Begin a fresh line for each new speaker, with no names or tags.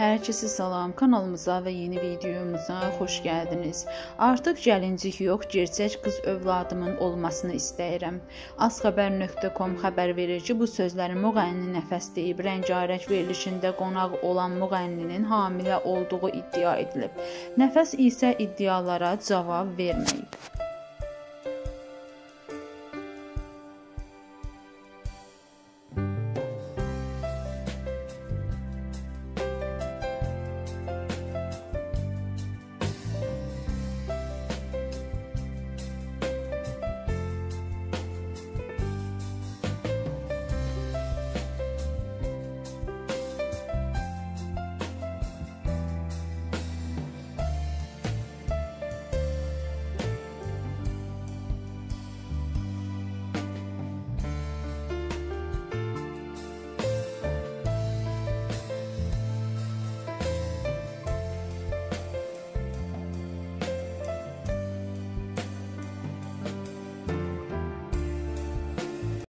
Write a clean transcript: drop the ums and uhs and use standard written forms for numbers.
Herkese salam, kanalımıza və yeni videomuza xoş gəldiniz. Artıq gəlincik yox, gerçək qız övladımın olmasını istəyirəm. Azxəbər.com xəbər verir ki, bu sözləri müğənni Nəfəs deyib. Rəngarəng verilişində qonaq olan müğənninin hamilə olduğu iddia edilib. Nəfəs isə iddialara cavab verməyib.